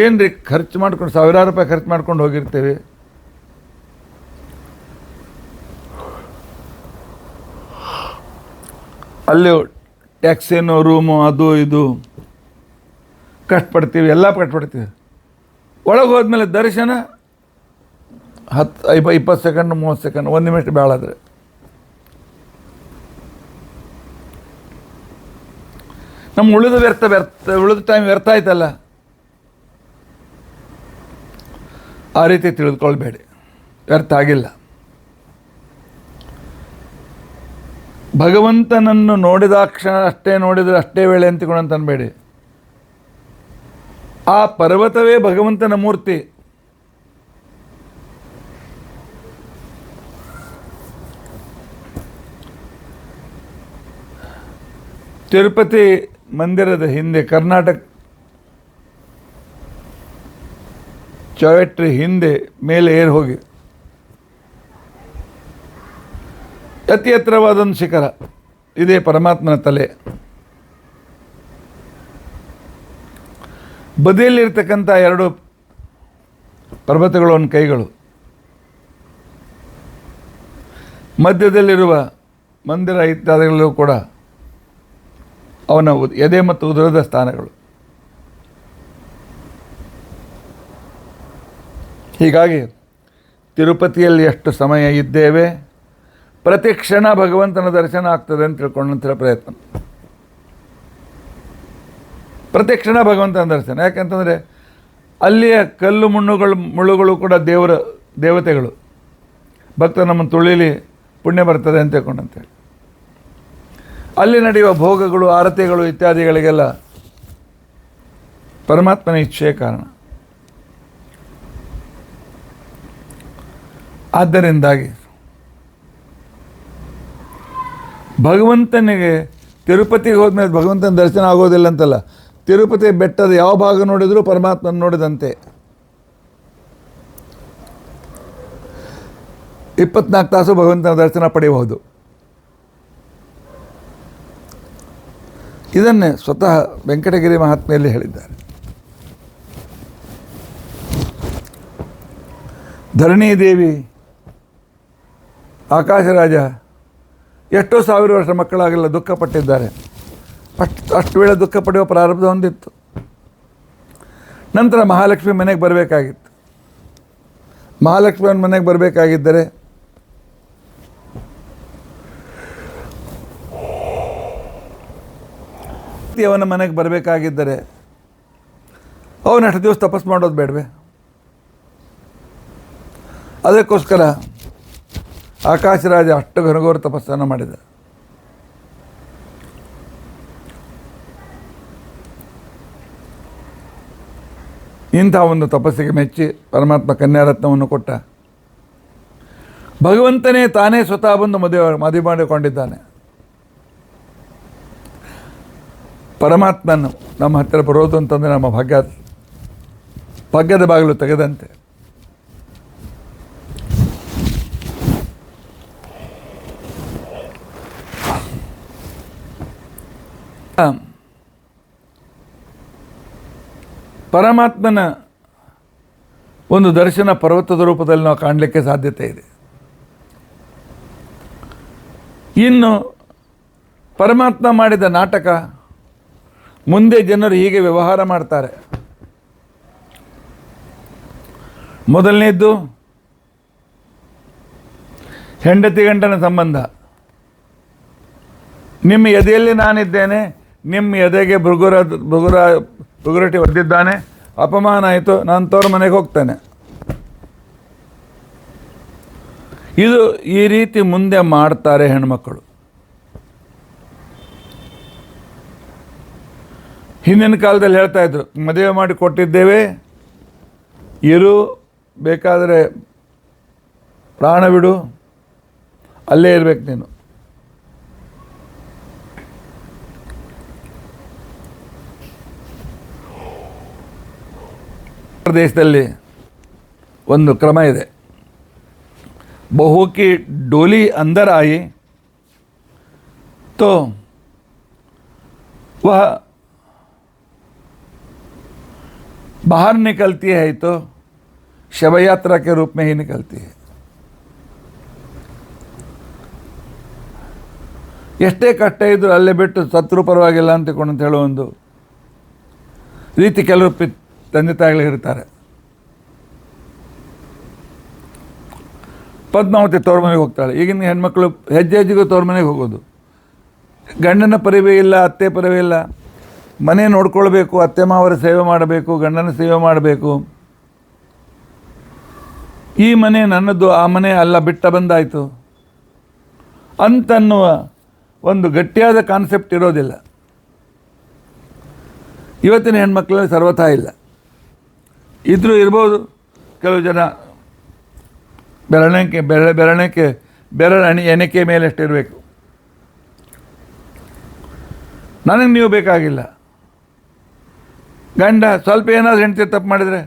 ಏನು ರೀ ಖರ್ಚು ಮಾಡ್ಕೊಂಡು ಸಾವಿರಾರು ರೂಪಾಯಿ ಖರ್ಚು ಮಾಡ್ಕೊಂಡು ಹೋಗಿರ್ತೇವೆ, ಅಲ್ಲಿ ಟ್ಯಾಕ್ಸಿನೋ ರೂಮು ಅದು ಇದು ಕಷ್ಟಪಡ್ತೀವಿ, ಎಲ್ಲ ಕಷ್ಟಪಡ್ತೀವಿ. ಒಳಗೆ ಹೋದ್ಮೇಲೆ ದರ್ಶನ 20 ಸೆಕೆಂಡ್ 30 ಸೆಕೆಂಡ್ 1 ನಿಮಿಷ ಬೇಳಾದ್ರೆ ನಮ್ಮ ಉಳಿದ ಟೈಮ್ ವ್ಯರ್ಥ ಆಯ್ತಲ್ಲ. ಆ ರೀತಿ ತಿಳಿದುಕೊಳ್ಬೇಡಿ, ವ್ಯರ್ಥ ಆಗಿಲ್ಲ. ಭಗವಂತನನ್ನು ನೋಡಿದಾಕ್ಷಣ ಅಷ್ಟೇ ನೋಡಿದರೆ ಅಷ್ಟೇ ವೇಳೆ ಅಂತಿಕೊಂಡು ಅನ್ಬೇಡಿ. ಆ ಪರ್ವತವೇ ಭಗವಂತನ ಮೂರ್ತಿ. ತಿರುಪತಿ ಮಂದಿರದ ಹಿಂದೆ, ಕರ್ನಾಟಕ ಚೌಟ್ರಿ ಹಿಂದೆ ಮೇಲೆ ಏರ್ ಹೋಗಿ ಅತಿ ಎತ್ತರವಾದೊಂದು ಶಿಖರ ಇದೇ ಪರಮಾತ್ಮನ ತಲೆ. ಬದಿಯಲ್ಲಿರ್ತಕ್ಕಂಥ 2 ಪರ್ವತಗಳು, ಒಂದು ಕೈಗಳು, ಮಧ್ಯದಲ್ಲಿರುವ ಮಂದಿರ ಇತ್ಯಾದಿಗಳಲ್ಲೂ ಕೂಡ ಅವನ ಎದೆ ಮತ್ತು ಉದರದ ಸ್ಥಾನಗಳು. ಹೀಗಾಗಿ ತಿರುಪತಿಯಲ್ಲಿ ಎಷ್ಟು ಸಮಯ ಇದ್ದೇವೆ, ಪ್ರತಿ ಕ್ಷಣ ಭಗವಂತನ ದರ್ಶನ ಆಗ್ತದೆ ಅಂತ ತಿಳ್ಕೊಂಡಂಥ ಪ್ರಯತ್ನ. ಪ್ರತಿ ಕ್ಷಣ ಭಗವಂತನ ದರ್ಶನ. ಯಾಕಂತಂದರೆ ಅಲ್ಲಿಯ ಕಲ್ಲು ಮುಳ್ಳುಗಳು ಕೂಡ ದೇವತೆಗಳು. ಭಕ್ತ ನಮ್ಮನ್ನು ತುಳಿಲಿ ಪುಣ್ಯ ಬರ್ತದೆ ಅಂತ ತಿಳ್ಕೊಂಡಂತೇಳಿ ಅಲ್ಲಿ ನಡೆಯುವ ಭೋಗಗಳು, ಆರತಿಗಳು ಇತ್ಯಾದಿಗಳಿಗೆಲ್ಲ ಪರಮಾತ್ಮನ ಇಚ್ಛೆಯ ಕಾರಣ. ಆದ್ದರಿಂದಾಗಿ ಭಗವಂತನಿಗೆ ತಿರುಪತಿಗೆ ಹೋದ್ಮೇಲೆ ಭಗವಂತನ ದರ್ಶನ ಆಗೋದಿಲ್ಲ ಅಂತಲ್ಲ, ತಿರುಪತಿ ಬೆಟ್ಟದ ಯಾವ ಭಾಗ ನೋಡಿದರೂ ಪರಮಾತ್ಮನ ನೋಡಿದಂತೆ. 24 ತಾಸು ಭಗವಂತನ ದರ್ಶನ ಪಡೆಯಬಹುದು. ಇದನ್ನೇ ಸ್ವತಃ ವೆಂಕಟಗಿರಿ ಮಹಾತ್ಮೆಯಲ್ಲಿ ಹೇಳಿದ್ದಾರೆ. ಧರಣಿದೇವಿ, ಆಕಾಶರಾಜ ಎಷ್ಟೋ 1000 ವರ್ಷ ಮಕ್ಕಳಾಗಲ್ಲ ದುಃಖಪಟ್ಟಿದ್ದಾರೆ. ಅಷ್ಟು ವೇಳೆ ದುಃಖ ಪಡೆಯುವ ಪ್ರಾರಬ್ಧ ಹೊಂದಿತ್ತು. ನಂತರ ಮಹಾಲಕ್ಷ್ಮಿ ಮನೆಗೆ ಬರಬೇಕಾಗಿತ್ತು. ಮಹಾಲಕ್ಷ್ಮಿಯವನ ಮನೆಗೆ ಬರಬೇಕಾಗಿದ್ದರೆ ಅವನ ಮನೆಗೆ ಬರಬೇಕಾಗಿದ್ದರೆ ಅವನಷ್ಟು ದಿವಸ ತಪಸ್ ಮಾಡೋದು ಬೇಡವೆ? ಅದಕ್ಕೋಸ್ಕರ ಆಕಾಶರಾಜ ಅಷ್ಟು ಘನಘೋರ ತಪಸ್ಸನ್ನು ಮಾಡಿದ. ಇಂಥ ಒಂದು ತಪಸ್ಸಿಗೆ ಮೆಚ್ಚಿ ಪರಮಾತ್ಮ ಕನ್ಯಾರತ್ನವನ್ನು ಕೊಟ್ಟ. ಭಗವಂತನೇ ತಾನೇ ಸ್ವತಃ ಬಂದು ಮದುವೆ ಮಾಡಿಕೊಂಡಿದ್ದಾನೆ. ಪರಮಾತ್ಮನು ನಮ್ಮ ಹತ್ತಿರ ಬರೋದು ಅಂತಂದರೆ ನಮ್ಮ ಭಾಗ್ಯದ ಬಾಗಿಲು ತೆಗೆದಂತೆ. ಪರಮಾತ್ಮನ ಒಂದು ದರ್ಶನ ಪರ್ವತದ ರೂಪದಲ್ಲಿ ನಾವು ಕಾಣಲಿಕ್ಕೆ ಸಾಧ್ಯತೆ ಇದೆ. ಇನ್ನು ಪರಮಾತ್ಮ ಮಾಡಿದ ನಾಟಕ ಮುಂದೆ ಜನರು ಹೀಗೆ ವ್ಯವಹಾರ ಮಾಡ್ತಾರೆ. ಮೊದಲನೇದ್ದು ಹೆಂಡತಿ ಗಂಡನ ಸಂಬಂಧ. ನಿಮ್ಮ ಎದೆಯಲ್ಲಿ ನಾನಿದ್ದೇನೆ, ನಿಮ್ಮ ಎದೆಗೆ ಬುಗುರಟಿ ಒದ್ದಿದ್ದಾನೆ, ಅಪಮಾನ ಆಯಿತು, ನಾನು ತವ್ರ ಮನೆಗೆ ಹೋಗ್ತೇನೆ. ಇದು ಈ ರೀತಿ ಮುಂದೆ ಮಾಡ್ತಾರೆ ಹೆಣ್ಮಕ್ಕಳು. ಹಿಂದಿನ ಕಾಲದಲ್ಲಿ ಹೇಳ್ತಾ ಇದ್ರು, ಮದುವೆ ಮಾಡಿ ಕೊಟ್ಟಿದ್ದೇವೆ, ಇರು, ಬೇಕಾದರೆ ಪ್ರಾಣ ಬಿಡು, ಅಲ್ಲೇ ಇರಬೇಕು ನೀನು. ದೇಶದಲ್ಲಿ ಒಂದು ಕ್ರಮ ಇದೆ. बहू की डोली अंदर आई तो वह बाहर निकलती है तो शव यात्रा के रूप में ही निकलती है. ಎಷ್ಟೇ ಕಷ್ಟ ಇದ್ದರೂ ಅಲ್ಲೇ ಬಿಟ್ಟು ಸತ್ರು ಪರವಾಗಿಲ್ಲ ಅಂತ ಹೇಳೋ ಒಂದು ರೀತಿ ಕೆಲವರು ತಂದೆ ತಾಯಿಗಳು ಇರ್ತಾರೆ. ಪದ್ಮಾವತಿ ತವ್ರ ಮನೆಗೆ ಹೋಗ್ತಾಳೆ. ಈಗಿನ ಹೆಣ್ಮಕ್ಳು ಹೆಜ್ಜೆ ಹೆಜ್ಜೆಗೂ ತವ್ರ ಮನೆಗೆ ಹೋಗೋದು. ಗಂಡನ ಪರಿವೇ ಇಲ್ಲ, ಅತ್ತೆ ಪರಿವೇ ಇಲ್ಲ. ಮನೆ ನೋಡ್ಕೊಳ್ಬೇಕು, ಅತ್ತೆ ಮಾವರ ಸೇವೆ ಮಾಡಬೇಕು, ಗಂಡನ ಸೇವೆ ಮಾಡಬೇಕು. ಈ ಮನೆ ನನ್ನದು, ಆ ಮನೆ ಅಲ್ಲ, ಬಿಟ್ಟ ಬಂದಾಯಿತು ಅಂತನ್ನುವ ಒಂದು ಗಟ್ಟಿಯಾದ ಕಾನ್ಸೆಪ್ಟ್ ಇರೋದಿಲ್ಲ. ಇವತ್ತಿನ ಹೆಣ್ಮಕ್ಳಲ್ಲಿ ಸರ್ವಥಾ ಇಲ್ಲ. ಇದ್ರೂ ಇರ್ಬೋದು. ಕೆಲವು ಜನ ಬೆರಳ ಎಣಿಕೆ ಮೇಲೆ ಎಷ್ಟಿರಬೇಕು. ನನಗೆ ನೀವು ಬೇಕಾಗಿಲ್ಲ. ಗಂಡ ಸ್ವಲ್ಪ ಏನಾದರೂ ಹೆಂಡತಿ ತಪ್ಪು ಮಾಡಿದರೆ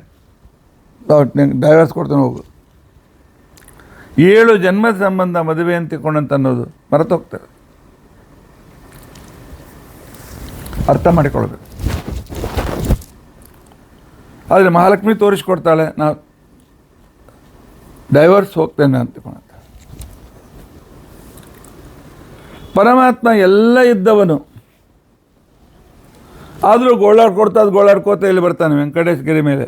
ಡೈವರ್ಸ್ ಕೊಡ್ತಾನೆ ಹೋಗು. 7 ಜನ್ಮದ ಸಂಬಂಧ ಮದುವೆ ಅಂತಿಕೊಂಡಂತ ಅನ್ನೋದು ಮರೆತೋಗ್ತಾರೆ. ಅರ್ಥ ಮಾಡಿಕೊಳ್ಬೇಕು. ಆದರೆ ಮಹಾಲಕ್ಷ್ಮಿ ತೋರಿಸ್ಕೊಡ್ತಾಳೆ, ನಾವು ಡೈವರ್ಸ್ ಹೋಗ್ತೇನೆ ಅಂತಿಕೊಂಡ. ಪರಮಾತ್ಮ ಎಲ್ಲ ಇದ್ದವನು, ಆದರೂ ಗೋಳಾಡ್ಕೋತ ಇಲ್ಲಿ ಬರ್ತಾನೆ ವೆಂಕಟೇಶ ಗಿರಿ ಮೇಲೆ.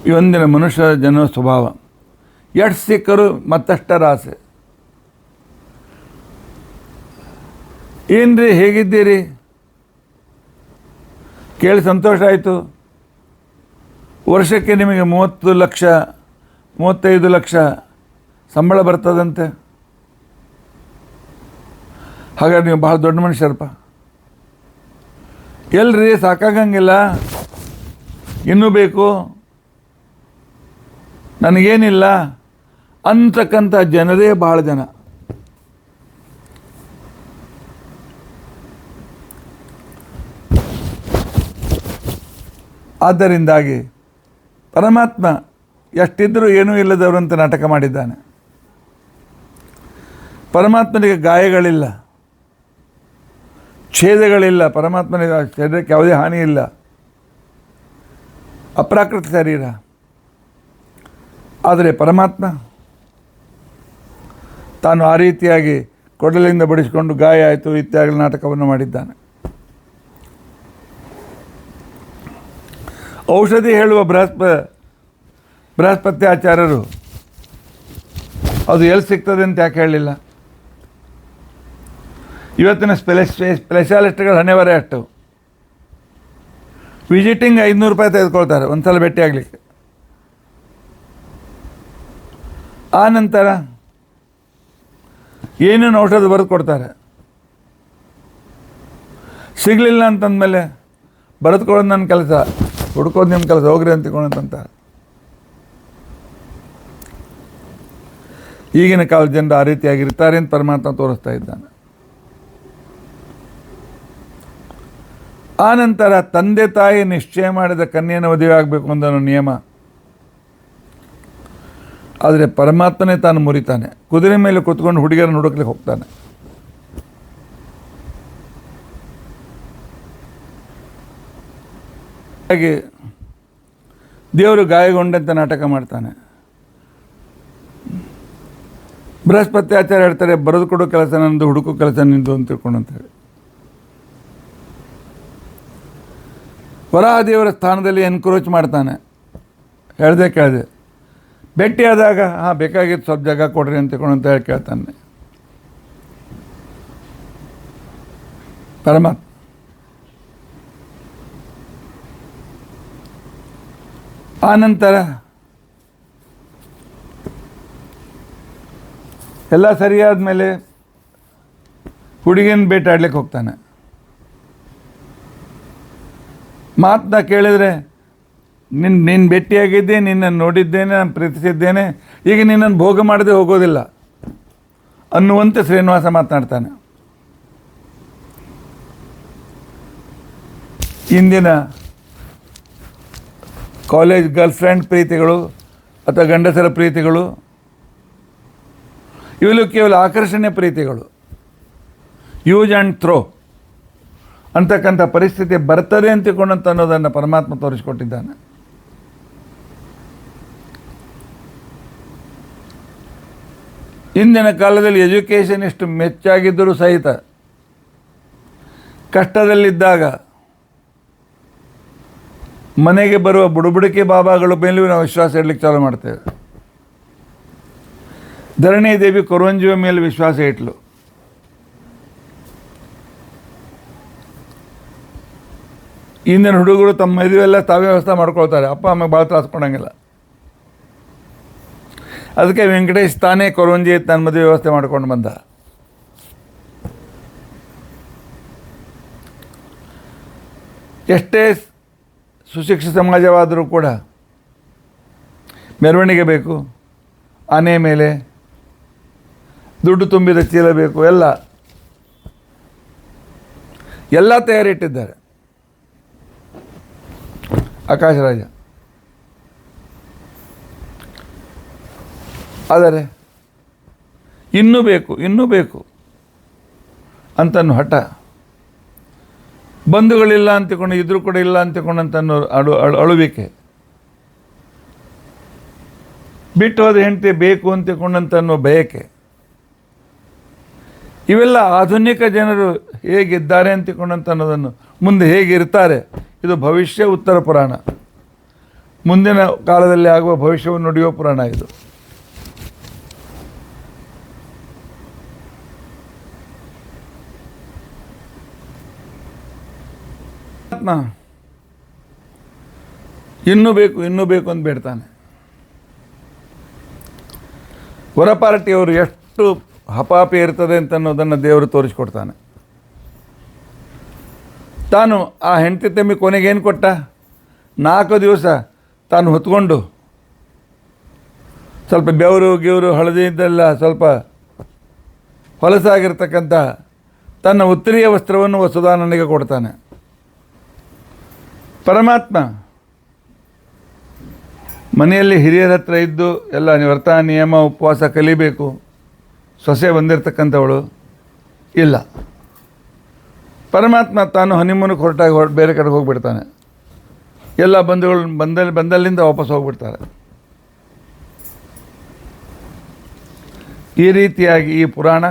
ಇವೊಂದಿನ ಮನುಷ್ಯ ಜನ ಸ್ವಭಾವ. ಎಷ್ಟು ಸಿಕ್ಕರು ಮತ್ತಷ್ಟರ ಆಸೆ. ಏನ್ರಿ ಹೇಗಿದ್ದೀರಿ, ಕೇಳಿ ಸಂತೋಷ ಆಯಿತು. ವರ್ಷಕ್ಕೆ ನಿಮಗೆ 30 ಲಕ್ಷ 35 ಲಕ್ಷ ಸಂಬಳ ಬರ್ತದಂತೆ. ಹಾಗಾದ್ರೆ ನೀವು ಭಾಳ ದೊಡ್ಡ ಮನುಷ್ಯರಪ್ಪ. ಎಲ್ರಿ ಸಾಕಾಗಂಗಿಲ್ಲ, ಇನ್ನೂ ಬೇಕು, ನನಗೇನಿಲ್ಲ ಅಂತಕ್ಕಂಥ ಜನರೇ ಭಾಳ ಜನ. ಆದ್ದರಿಂದಾಗಿ ಪರಮಾತ್ಮ ಎಷ್ಟಿದ್ದರೂ ಏನೂ ಇಲ್ಲದವರಂತೆ ನಾಟಕ ಮಾಡಿದ್ದಾನೆ. ಪರಮಾತ್ಮನಿಗೆ ಗಾಯಗಳಿಲ್ಲ, ಛೇದಗಳಿಲ್ಲ. ಪರಮಾತ್ಮನಿಗೆ ಶರೀರಕ್ಕೆ ಯಾವುದೇ ಹಾನಿ ಇಲ್ಲ. ಅಪ್ರಾಕೃತ ಶರೀರ. ಆದರೆ ಪರಮಾತ್ಮ ತಾನು ಆ ರೀತಿಯಾಗಿ ಕೊಡಲಿಂದ ಬಡಿಸಿಕೊಂಡು ಗಾಯ ಆಯಿತು ಇತ್ಯಾದಿ ನಾಟಕವನ್ನು ಮಾಡಿದ್ದಾನೆ. ಔಷಧಿ ಹೇಳುವ ಬೃಹಸ್ಪತ್ಯಾಚಾರ್ಯರು ಅದು ಎಲ್ಲಿ ಸಿಗ್ತದೆ ಅಂತ ಯಾಕೆ ಹೇಳಲಿಲ್ಲ? ಇವತ್ತಿನ ಸ್ಪೆಷಾಲಿಸ್ಟ್ಗಳ ಹಣೆವರೆ ಅಷ್ಟು. ವಿಸಿಟಿಂಗ್ 500 ರೂಪಾಯಿ ತೆಗೆದುಕೊಳ್ತಾರೆ ಒಂದು ಸಲ ಭೇಟಿ ಆಗಲಿಕ್ಕೆ. ಆ ನಂತರ ಏನೇನು ಔಷಧ ಬರೆದು ಕೊಡ್ತಾರೆ. ಸಿಗಲಿಲ್ಲ ಅಂತಂದಮೇಲೆ ಬರೆದುಕೊಳ್ಳೋದು ನನ್ನ ಕೆಲಸ, ಹುಡ್ಕೋದು ನಿಮ್ಮ ಕೆಲಸ, ಹೋಗ್ರಿ ಅಂತಿಕೊಂಡಂತಾರೆ. ಈಗಿನ ಕಾಲದ ಜನರು ಆ ರೀತಿಯಾಗಿರ್ತಾರೆ ಅಂತ ಪರಮಾತ್ಮ ತೋರಿಸ್ತಾ ಇದ್ದಾನೆ. ಆ ನಂತರ ತಂದೆ ತಾಯಿ ನಿಶ್ಚಯ ಮಾಡಿದ ಕನ್ಯೆಯನ್ನು ಮದುವೆ ಆಗಬೇಕು ಅನ್ನೋ ನಿಯಮ. ಆದರೆ ಪರಮಾತ್ಮನೇ ತಾನು ಮುರಿತಾನೆ. ಕುದುರೆ ಮೇಲೆ ಕೂತ್ಕೊಂಡು ಹುಡುಗಿಯರನ್ನು ಹುಡುಕ್ಲಿಕ್ಕೆ ಹೋಗ್ತಾನೆ. ಹಾಗೆ ದೇವರು ಗಾಯಗೊಂಡಂತೆ ನಾಟಕ ಮಾಡ್ತಾನೆ. ಬೃಹಸ್ಪತ್ಯಾಚಾರ್ಯ ಹೇಳ್ತಾರೆ, ಬರೆದು ಕೊಡೋ ಕೆಲಸ ನಂದು, ಹುಡುಕೋ ಕೆಲಸ ನಿಂದು ಅಂತ ತಿಳ್ಕೊಂಡು ಅಂತೇಳಿ. ವರಾಹದೇವರ ಸ್ಥಾನದಲ್ಲಿ ಎನ್ಕ್ರೋಚ್ ಮಾಡ್ತಾನೆ. ಹೇಳ್ದೆ ಕೇಳಿದೆ, ಭೇಟಿಯಾದಾಗ ಬೇಕಾಗಿತ್ತು ಸ್ವಲ್ಪ ಜಾಗ ಕೊಡ್ರಿ ಅಂತ ಹೇಳಿ ಕೇಳ್ತಾನೆ ಪರಮಾತ್ಮ. ಆ ನಂತರ ಎಲ್ಲ ಸರಿಯಾದ ಮೇಲೆ ಹುಡುಗಿನ ಬೇಟಾಡ್ಲಿಕ್ಕೆ ಹೋಗ್ತಾನೆ. ಮಾತನ್ನ ಕೇಳಿದರೆ ನಿನ್ನ ಭೇಟಿಯಾಗಿದ್ದೆ, ನಿನ್ನನ್ನು ನೋಡಿದ್ದೇನೆ, ನಾನು ಪ್ರೀತಿಸಿದ್ದೇನೆ, ಈಗ ನಿನ್ನನ್ನು ಭೋಗ ಮಾಡದೆ ಹೋಗೋದಿಲ್ಲ ಅನ್ನುವಂತೆ ಶ್ರೀನಿವಾಸ ಮಾತನಾಡ್ತಾನೆ. ಇಂದಿನ ಕಾಲೇಜ್ ಗರ್ಲ್ ಫ್ರೆಂಡ್ ಪ್ರೀತಿಗಳು ಅಥವಾ ಗಂಡಸರ ಪ್ರೀತಿಗಳು ಇವೆಲ್ಲೂ ಕೇವಲ ಆಕರ್ಷಣೆ ಪ್ರೀತಿಗಳು. ಯೂಸ್ ಆ್ಯಂಡ್ ಥ್ರೋ ಅಂತಕ್ಕಂಥ ಪರಿಸ್ಥಿತಿ ಬರ್ತದೆ ಅಂತಿಕೊಂಡಂತ ಅನ್ನೋದನ್ನು ಪರಮಾತ್ಮ ತೋರಿಸಿಕೊಟ್ಟಿದ್ದಾನೆ. ಇಂದಿನ ಕಾಲದಲ್ಲಿ ಎಜುಕೇಷನ್ ಎಷ್ಟು ಮೆಚ್ಚಾಗಿದ್ದರೂ ಸಹಿತ ಕಷ್ಟದಲ್ಲಿದ್ದಾಗ ಮನೆಗೆ ಬರುವ ಬುಡುಬುಡಿಕೆ ಬಾಬಾಗಳ ಮೇಲೂ ನಾವು ವಿಶ್ವಾಸ ಇಡಲಿಕ್ಕೆ ಚಾಲು ಮಾಡ್ತೇವೆ. ಧರಣಿ ದೇವಿ ಕೊರವಂಜಿಯ ಮೇಲೆ ವಿಶ್ವಾಸ ಇಟ್ಲು. ಇಂದಿನ ಹುಡುಗರು ತಮ್ಮ ಮದುವೆಲ್ಲ ತಾವೇ ವ್ಯವಸ್ಥೆ ಮಾಡ್ಕೊಳ್ತಾರೆ, ಅಪ್ಪ ಅಮ್ಮಗೆ ಭಾಳ ತ್ರಾಸ ಕೊಡೋಂಗಿಲ್ಲ. ಅದಕ್ಕೆ ವೆಂಕಟೇಶ್ ತಾನೇ ಕೊರವಂಜಿ ತನ್ನ ಮದುವೆ ವ್ಯವಸ್ಥೆ ಮಾಡ್ಕೊಂಡು ಬಂದ. ಎಷ್ಟೇ ಸುಶಿಕ್ಷಿತ ಸಮಾಜವಾದರೂ ಕೂಡ ಮೆರವಣಿಗೆ ಬೇಕು, ಆನೆ ಮೇಲೆ ದುಡ್ಡು ತುಂಬಿದ ಚೀಲ ಬೇಕು, ಎಲ್ಲ ತಯಾರಿ ಇಟ್ಟಿದ್ದಾರೆ. ಆಕಾಶರಾಜ ಆದರೆ ಇನ್ನೂ ಬೇಕು ಅಂತನೂ ಹಠ, ಬಂಧುಗಳಿಲ್ಲ ಅಂತಿಕೊಂಡು ಇದ್ರೂ ಕೂಡ ಇಲ್ಲ ಅಂತಿಕೊಂಡಂತನ್ನೋ ಅಳುವಿಕೆ, ಬಿಟ್ಟು ಹೋದ ಹೆಂಡತಿ ಬೇಕು ಅಂತಿಕೊಂಡಂತನ್ನೋ ಬಯಕೆ, ಇವೆಲ್ಲ ಆಧುನಿಕ ಜನರು ಹೇಗಿದ್ದಾರೆ ಅಂತಿಕೊಂಡಂತ ಅನ್ನೋದನ್ನು, ಮುಂದೆ ಹೇಗಿರ್ತಾರೆ, ಇದು ಭವಿಷ್ಯ ಉತ್ತರ ಪುರಾಣ, ಮುಂದಿನ ಕಾಲದಲ್ಲಿ ಆಗುವ ಭವಿಷ್ಯವನ್ನು ನುಡಿಯುವ ಪುರಾಣ ಇದು. ಇನ್ನೂ ಬೇಕು ಅಂತ ಬೇಡ್ತಾನೆ. ಹೊರ ಪಾರ್ಟಿಯವರು ಎಷ್ಟು ಹಪಾಪಿ ಇರ್ತದೆ ಅಂತ ಅನ್ನೋದನ್ನು ದೇವರು ತೋರಿಸ್ಕೊಡ್ತಾನೆ. ತಾನು ಆ ಹೆಂಡತಿ ತಮ್ಮಿ ಕೊನೆಗೇನು ಕೊಟ್ಟ? 4 ದಿವಸ ತಾನು ಹೊತ್ಕೊಂಡು ಸ್ವಲ್ಪ ಬೆವರು ಹಳದಿ ಇದ್ದೆಲ್ಲ ಸ್ವಲ್ಪ ಹೊಲಸಾಗಿರ್ತಕ್ಕಂಥ ತನ್ನ ಉತ್ತರೀಯ ವಸ್ತ್ರವನ್ನು ವಸುಧಾನನಿಗೆ ಕೊಡ್ತಾನೆ. ಪರಮಾತ್ಮ ಮನೆಯಲ್ಲಿ ಹಿರಿಯರ ಹತ್ರ ಇದ್ದು ಎಲ್ಲ ವ್ರತ ನಿಯಮ ಉಪವಾಸ ಕಲಿಬೇಕು, ಸೊಸೆ ಬಂದಿರತಕ್ಕಂಥವಳು ಇಲ್ಲ. ಪರಮಾತ್ಮ ತಾನು ಹನಿಮೂನಕ್ಕೆ ಹೊರಟಾಗಿ ಬೇರೆ ಕಡೆಗೆ ಹೋಗಿಬಿಡ್ತಾನೆ. ಎಲ್ಲ ಬಂಧುಗಳು ಬಂದಲ್ಲಿಂದ ವಾಪಸ್ ಹೋಗ್ಬಿಡ್ತಾರೆ. ಈ ರೀತಿಯಾಗಿ ಈ ಪುರಾಣ,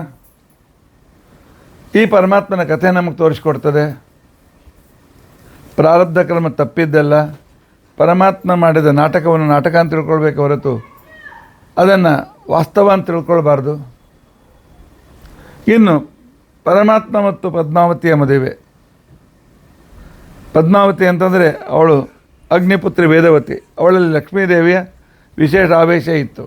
ಈ ಪರಮಾತ್ಮನ ಕಥೆ ನಮಗೆ ತೋರಿಸ್ಕೊಡ್ತದೆ. ಪ್ರಾರಬ್ಧ ಕರ್ಮ ತಪ್ಪಿದ್ದೆಲ್ಲ ಪರಮಾತ್ಮ ಮಾಡಿದ ನಾಟಕವನ್ನು ನಾಟಕ ಅಂತ ತಿಳ್ಕೊಳ್ಬೇಕು ಹೊರತು ಅದನ್ನು ವಾಸ್ತವ ಅಂತ ತಿಳ್ಕೊಳ್ಬಾರ್ದು. ಇನ್ನು ಪರಮಾತ್ಮ ಮತ್ತು ಪದ್ಮಾವತಿಯ ಮದುವೆ. ಪದ್ಮಾವತಿ ಅಂತಂದರೆ ಅವಳು ಅಗ್ನಿಪುತ್ರಿ ವೇದವತಿ, ಅವಳಲ್ಲಿ ಲಕ್ಷ್ಮೀದೇವಿಯ ವಿಶೇಷ ಆವೇಶ ಇತ್ತು.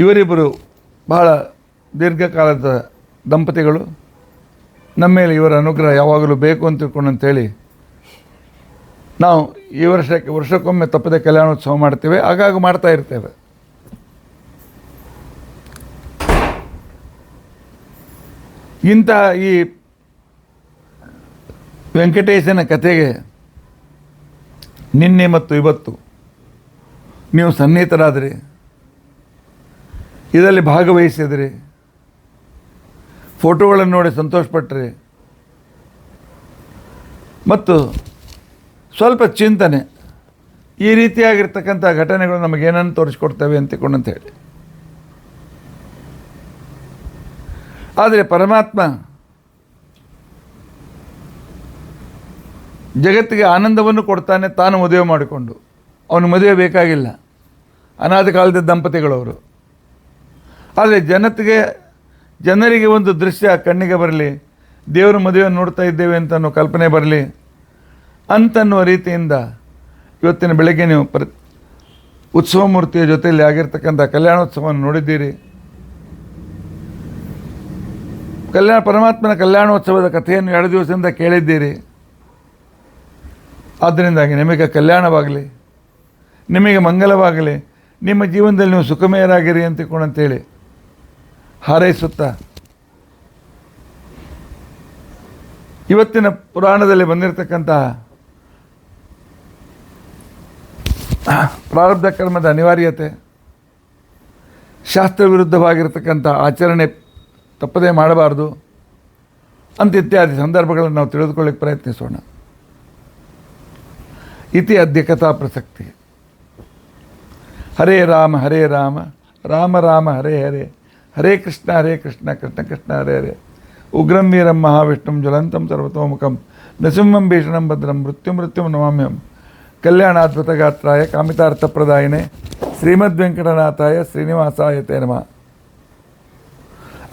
ಇವರಿಬ್ಬರು ಬಹಳ ದೀರ್ಘಕಾಲದ ದಂಪತಿಗಳು. ನಮ್ಮ ಮೇಲೆ ಇವರ ಅನುಗ್ರಹ ಯಾವಾಗಲೂ ಬೇಕು ಅಂತ ತಿಳ್ಕೊಂಡಂತೇಳಿ ನಾವು ಈ ವರ್ಷಕ್ಕೊಮ್ಮೆ ತಪ್ಪದೆ ಕಲ್ಯಾಣೋತ್ಸವ ಮಾಡ್ತೇವೆ, ಆಗಾಗ ಮಾಡ್ತಾ ಇರ್ತೇವೆ. ಇಂತಹ ಈ ವೆಂಕಟೇಶನ ಕಥೆಗೆ ನಿನ್ನೆ ಮತ್ತು ಇವತ್ತು ನೀವು ಸನ್ನಿಹಿತರಾದಿರಿ, ಇದರಲ್ಲಿ ಭಾಗವಹಿಸಿದ್ರಿ, ಫೋಟೋಗಳನ್ನು ನೋಡಿ ಸಂತೋಷಪಟ್ಟರೆ ಮತ್ತು ಸ್ವಲ್ಪ ಚಿಂತನೆ, ಈ ರೀತಿಯಾಗಿರ್ತಕ್ಕಂಥ ಘಟನೆಗಳು ನಮಗೇನನ್ನು ತೋರಿಸ್ಕೊಡ್ತವೆ ಅಂತ ಹೇಳಿ. ಆದರೆ ಪರಮಾತ್ಮ ಜಗತ್ತಿಗೆ ಆನಂದವನ್ನು ಕೊಡ್ತಾನೆ ತಾನು ಮದುವೆ ಮಾಡಿಕೊಂಡು. ಅವನು ಮದುವೆ ಬೇಕಾಗಿಲ್ಲ, ಅನಾದಿ ಕಾಲದ ದಂಪತಿಗಳವರು. ಆದರೆ ಜನರಿಗೆ ಒಂದು ದೃಶ್ಯ ಕಣ್ಣಿಗೆ ಬರಲಿ, ದೇವರು ಮದುವೆ ನೋಡ್ತಾ ಇದ್ದೇವೆ ಅಂತ ಅನ್ನೋ ಕಲ್ಪನೆ ಬರಲಿ ಅಂತನ್ನುವ ರೀತಿಯಿಂದ ಇವತ್ತಿನ ಬೆಳಗ್ಗೆ ನೀವು ಉತ್ಸವ ಮೂರ್ತಿಯ ಜೊತೆಯಲ್ಲಿ ಆಗಿರ್ತಕ್ಕಂಥ ಕಲ್ಯಾಣೋತ್ಸವವನ್ನು ನೋಡಿದ್ದೀರಿ. ಪರಮಾತ್ಮನ ಕಲ್ಯಾಣೋತ್ಸವದ ಕಥೆಯನ್ನು 2 ದಿವಸದಿಂದ ಕೇಳಿದ್ದೀರಿ. ಆದ್ದರಿಂದಾಗಿ ನಿಮಗೆ ಕಲ್ಯಾಣವಾಗಲಿ, ನಿಮಗೆ ಮಂಗಲವಾಗಲಿ, ನಿಮ್ಮ ಜೀವನದಲ್ಲಿ ನೀವು ಸುಖಮಯರಾಗಿರಿ ಅಂತೇಳಿ ಹಾರೈಸುತ್ತಾ ಇವತ್ತಿನ ಪುರಾಣದಲ್ಲಿ ಬಂದಿರತಕ್ಕಂಥ ಪ್ರಾರಬ್ಧ ಕರ್ಮದ ಅನಿವಾರ್ಯತೆ, ಶಾಸ್ತ್ರ ವಿರುದ್ಧವಾಗಿರ್ತಕ್ಕಂಥ ಆಚರಣೆ ತಪ್ಪದೇ ಮಾಡಬಾರ್ದು ಅಂತ ಇತ್ಯಾದಿ ಸಂದರ್ಭಗಳನ್ನು ನಾವು ತಿಳಿದುಕೊಳ್ಳಿಕ್ಕೆ ಪ್ರಯತ್ನಿಸೋಣ. ಇತಿ ಅದ್ಯ ಕಥಾ ಪ್ರಸಕ್ತಿ. ಹರೇ ರಾಮ ರಾಮ ರಾಮ ಹರೇ ಹರೇ, ಹರೇ ಕೃಷ್ಣ ಕೃಷ್ಣ ಕೃಷ್ಣ ಹರೇ ಹರೇ. ಉಗ್ರಂ ವೀರಂ ಮಹಾವಿಷ್ಣುಂ ಜ್ವಲಂತಂ ಸರ್ವತೋಮುಖಂ ನೃಸಿಂಹಂ ಭೀಷಣಂ ಭದ್ರಂ ಮೃತ್ಯುಂ ನಮಾಮ್ಯಹಂ. ಕಲ್ಯಾಣಾದ್ಭುತಗಾತ್ರಾಯ ಕಾಮಿತಾರ್ಥಪ್ರದಾಯಿನೇ ಶ್ರೀಮದ್ವೆಂಕಟನಾಥಾಯ ಶ್ರೀನಿವಾಸಾಯ ತೇ ನಮಃ.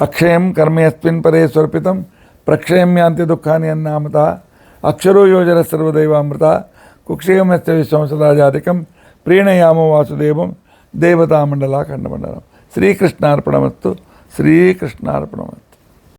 ಅಕ್ಷಯಂ ಕರ್ಮಯಸ್ಮಿನ್ ಪರೇ ಸ್ವರ್ಪಿತಂ ಪ್ರಕ್ಷಯಂ ಯಾಂತಿ ದುಃಖಾನಿ ಅನ್ನಾಮತಃ. ಅಕ್ಷರೋ ಯೋಜನ ಸರ್ವದೈವಾಮೃತ ಕುಕ್ಷೇಮಸ್ಯ ವಿಶ್ವಂ ಸದಾಜಾತಿಕಂ ಪ್ರೀಣಯಾಮೋ ವಾಸುದೇವಂ ದೇವತಾಮಂಡಲ ಖಂಡಮಂಡಲಂ. ಶ್ರೀಕೃಷ್ಣಾರ್ಪಣಮಸ್ತು. ಶ್ರೀಕೃಷ್ಣಾರ್ಪಣಮಸ್ತು.